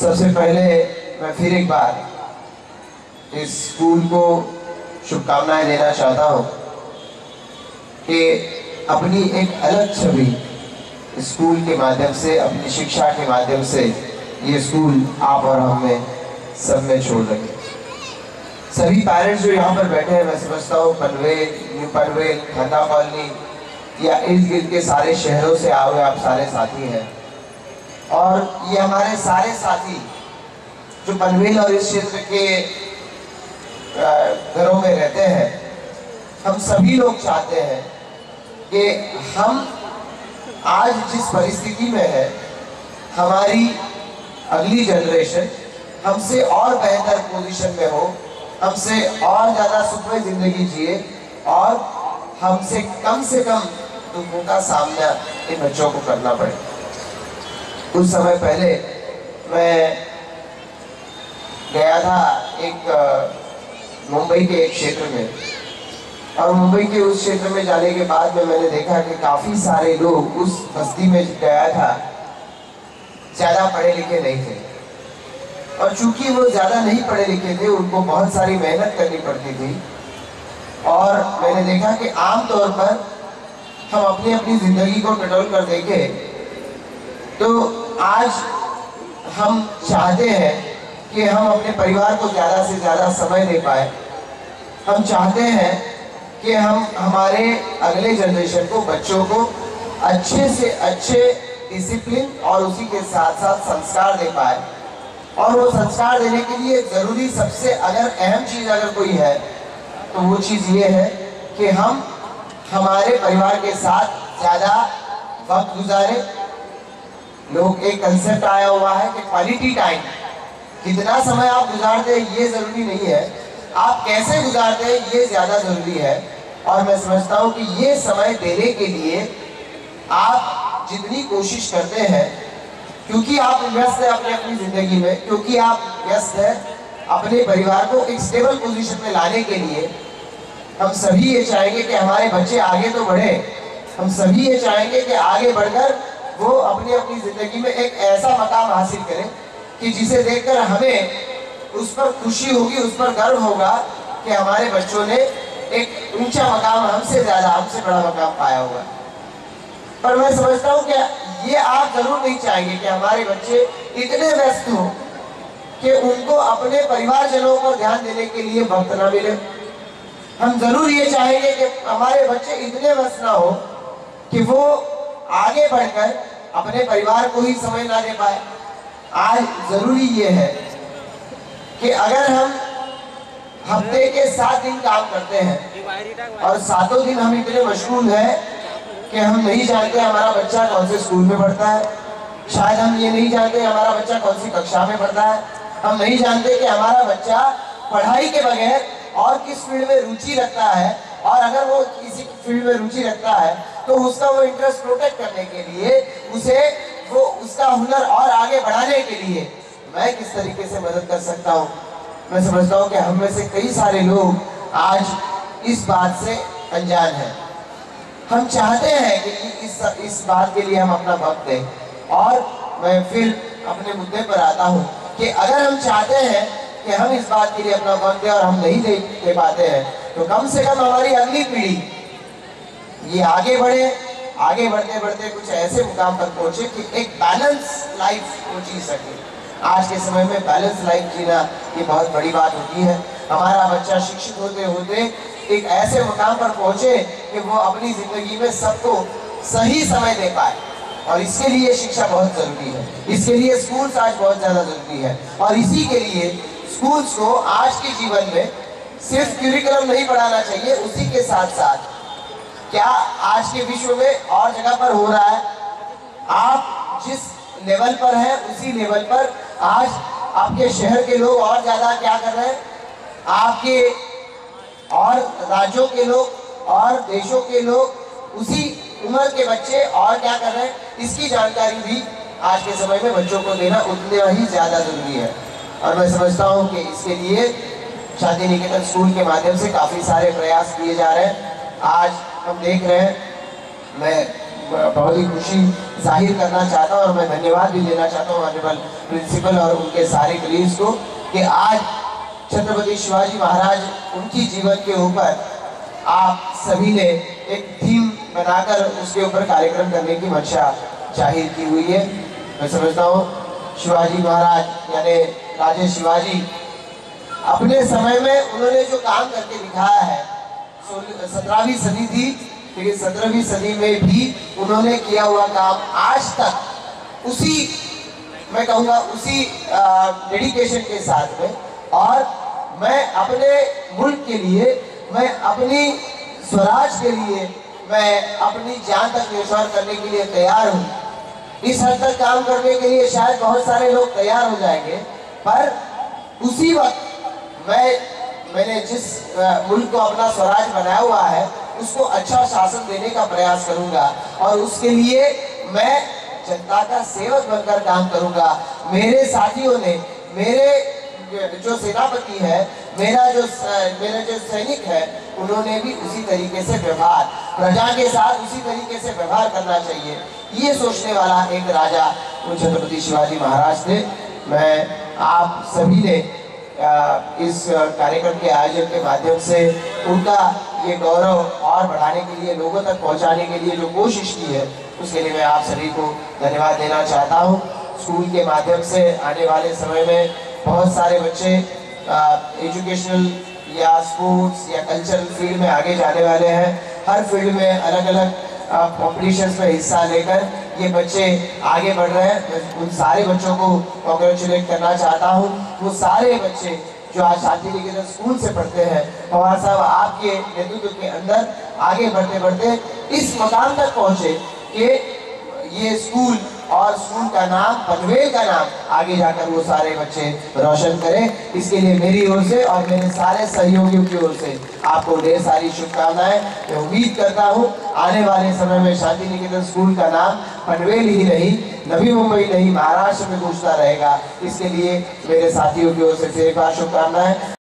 सबसे पहले मैं फिर एक बार इस स्कूल को शुभकामनाएं देना चाहता हूँ कि अपनी एक अलग छवि स्कूल के माध्यम से, अपनी शिक्षा के माध्यम से ये स्कूल आप और हम में सब में छोड़ रहे। सभी पेरेंट्स जो यहाँ पर बैठे हैं, मैं समझता हूँ पनवेल, न्यू पनवेल, खन्ना कॉलोनी या इर्द गिर्द के सारे शहरों से आए हुए आप सारे साथी हैं। और ये हमारे सारे साथी जो पनवेल और इस क्षेत्र के घरों में रहते हैं, हम सभी लोग चाहते हैं कि हम आज जिस परिस्थिति में है, हमारी अगली जनरेशन हमसे और बेहतर पोजीशन में हो, हमसे और ज़्यादा सुखमय जिंदगी जिए और हमसे कम दुखों का सामना इन बच्चों को करना पड़े। कुछ समय पहले मैं गया था एक मुंबई के एक क्षेत्र में, और मुंबई के उस क्षेत्र में जाने के बाद में मैंने देखा कि काफ़ी सारे लोग उस बस्ती में गया था, ज़्यादा पढ़े लिखे नहीं थे। और चूंकि वो ज़्यादा नहीं पढ़े लिखे थे, उनको बहुत सारी मेहनत करनी पड़ती थी। और मैंने देखा कि आमतौर पर हम अपनी अपनी ज़िंदगी को कंट्रोल कर देंगे तो आज हम चाहते हैं कि हम अपने परिवार को ज़्यादा से ज़्यादा समय दे पाए। हम चाहते हैं कि हम हमारे अगले जनरेशन को, बच्चों को अच्छे से अच्छे डिसिप्लिन और उसी के साथ साथ संस्कार दे पाए। और वो संस्कार देने के लिए ज़रूरी सबसे अगर अहम चीज़ अगर कोई है तो वो चीज़ ये है कि हम हमारे परिवार के साथ ज़्यादा वक्त गुजारें। लोग एक कंसेप्ट आया हुआ है कि क्वालिटी टाइम, कितना समय आप गुजारते हैं ये ज़रूरी नहीं है, आप कैसे गुजारते हैं ये ज़्यादा ज़रूरी है। और मैं समझता हूँ कि ये समय देने के लिए आप जितनी कोशिश करते हैं, क्योंकि आप व्यस्त हैं अपनी अपनी ज़िंदगी में, क्योंकि आप व्यस्त हैं अपने परिवार को एक स्टेबल पोजीशन में लाने के लिए, हम सभी ये चाहेंगे कि हमारे बच्चे आगे तो बढ़े। हम सभी ये चाहेंगे कि आगे बढ़कर वो अपनी अपनी ज़िंदगी में एक ऐसा मकाम हासिल करें कि जिसे देखकर हमें उस पर खुशी होगी, उस पर गर्व होगा कि हमारे बच्चों ने एक ऊंचा मकाम, हमसे ज़्यादा, हमसे बड़ा मकाम पाया होगा। पर मैं समझता हूँ कि ये आप जरूर नहीं चाहेंगे कि हमारे बच्चे इतने व्यस्त हों कि उनको अपने परिवारजनों पर ध्यान देने के लिए वक्त ना मिले। हम जरूर ये चाहेंगे कि हमारे बच्चे इतने व्यस्त ना हो कि वो आगे बढ़कर अपने परिवार को ही समय ना दे पाए। आज जरूरी ये है कि अगर हम हफ्ते के 7 दिन काम करते हैं और 7 दिन हम इतने मशगूल हैं कि हम नहीं जानते हमारा बच्चा कौन से स्कूल में पढ़ता है, शायद हम ये नहीं जानते हमारा बच्चा कौन सी कक्षा में पढ़ता है, हम नहीं जानते कि हमारा बच्चा पढ़ाई के बगैर और किस फील्ड में रुचि रखता है, और अगर वो किसी फील्ड में रुचि रखता है तो उसका वो इंटरेस्ट प्रोटेक्ट करने के लिए, उसे वो उसका हुनर और आगे बढ़ाने के लिए मैं किस तरीके से मदद कर सकता हूँ। मैं समझता हूँ कि हम में से कई सारे लोग आज इस बात से अनजान हैं। हम चाहते हैं कि इस बात के लिए हम अपना वक्त दें। और मैं फिर अपने मुद्दे पर आता हूँ कि अगर हम चाहते हैं कि हम इस बात के लिए अपना वक्त दें और हम नहीं दे पाते हैं, तो कम से कम हमारी अगली पीढ़ी ये आगे बढ़े, आगे बढ़ते बढ़ते कुछ ऐसे मुकाम पर पहुँचे कि एक बैलेंस लाइफ वो जी सके। आज के समय में बैलेंस लाइफ जीना ये बहुत बड़ी बात होती है। हमारा बच्चा शिक्षित होते होते एक ऐसे मुकाम पर पहुँचे कि वो अपनी ज़िंदगी में सबको सही समय दे पाए, और इसके लिए शिक्षा बहुत ज़रूरी है। इसके लिए स्कूल्स आज बहुत ज़्यादा ज़रूरी है। और इसी के लिए स्कूल्स को आज के जीवन में सिर्फ क्यूरिकुलम नहीं पढ़ाना चाहिए, उसी के साथ साथ क्या आज के विश्व में और जगह पर हो रहा है, आप जिस लेवल पर हैं उसी लेवल पर आज आपके शहर के लोग और ज़्यादा क्या कर रहे हैं, आपके और राज्यों के लोग और देशों के लोग, उसी उम्र के बच्चे और क्या कर रहे हैं, इसकी जानकारी भी आज के समय में बच्चों को देना उतना ही ज़्यादा ज़रूरी है। और मैं समझता हूँ कि इसके लिए शांति निकेतन स्कूल के माध्यम से काफ़ी सारे प्रयास किए जा रहे हैं। आज हम देख रहे हैं, मैं बहुत ही खुशी जाहिर करना चाहता हूँ और मैं धन्यवाद भी देना चाहता हूँ ऑनरेबल प्रिंसिपल और उनके सारे कलीग्स को कि आज छत्रपति शिवाजी महाराज उनकी जीवन के ऊपर आप सभी ने एक थीम बनाकर उसके ऊपर कार्यक्रम करने की मंशा जाहिर की हुई है। मैं समझता हूँ शिवाजी महाराज यानी राजे शिवाजी अपने समय में उन्होंने जो काम करके दिखाया है, 17वीं सदी थी लेकिन 17वीं सदी में भी उन्होंने किया हुआ काम आज तक उसी, मैं कहूँगा उसी डेडिकेशन के साथ में, और मैं अपने मुल्क के लिए, मैं अपनी स्वराज के लिए, मैं अपनी जान तक न्यौछावर करने के लिए तैयार हूँ। इस हद तक काम करने के लिए शायद बहुत सारे लोग तैयार हो जाएंगे, पर उसी वक्त मैंने जिस मुल्क को अपना स्वराज बनाया हुआ है उसको अच्छा शासन देने का प्रयास करूंगा और उसके लिए मैं जनता का सेवक बनकर काम करूंगा। मेरे साथियों ने, मेरे जो सेनापति है, मेरा जो सैनिक है, उन्होंने भी उसी तरीके से व्यवहार, प्रजा के साथ उसी तरीके से व्यवहार करना चाहिए, ये सोचने वाला एक राजा छत्रपति शिवाजी महाराज थे। मैं आप सभी ने इस कार्यक्रम के आयोजन के माध्यम से उनका ये गौरव और बढ़ाने के लिए, लोगों तक पहुंचाने के लिए जो कोशिश की है, उसके लिए मैं आप सभी को धन्यवाद देना चाहता हूं। स्कूल के माध्यम से आने वाले समय में बहुत सारे बच्चे एजुकेशनल या स्पोर्ट्स या कल्चरल फील्ड में आगे जाने वाले हैं। हर फील्ड में अलग अलग कॉम्पिटिशन्स में हिस्सा लेकर ये बच्चे आगे बढ़ रहे हैं। मैं उन सारे बच्चों को कॉन्ग्रेचुलेट करना चाहता हूँ। वो सारे बच्चे जो आज शांति निकेतन स्कूल से पढ़ते हैं, पवार साहब आपके नेतृत्व के अंदर आगे बढ़ते बढ़ते इस मकाम तक पहुँचे कि ये स्कूल और स्कूल का नाम, पनवेल का नाम आगे जाकर वो सारे बच्चे रोशन करें। इसके लिए मेरी ओर से और मेरे सारे सहयोगियों की ओर से आपको ढेर सारी शुभकामनाएं। मैं उम्मीद करता हूं आने वाले समय में शांति निकेतन स्कूल का नाम पनवेल ही नहीं, नवी मुंबई नहीं, महाराष्ट्र में गूंजता रहेगा। इसके लिए मेरे साथियों की ओर से फिर एक बार शुभकामनाएं।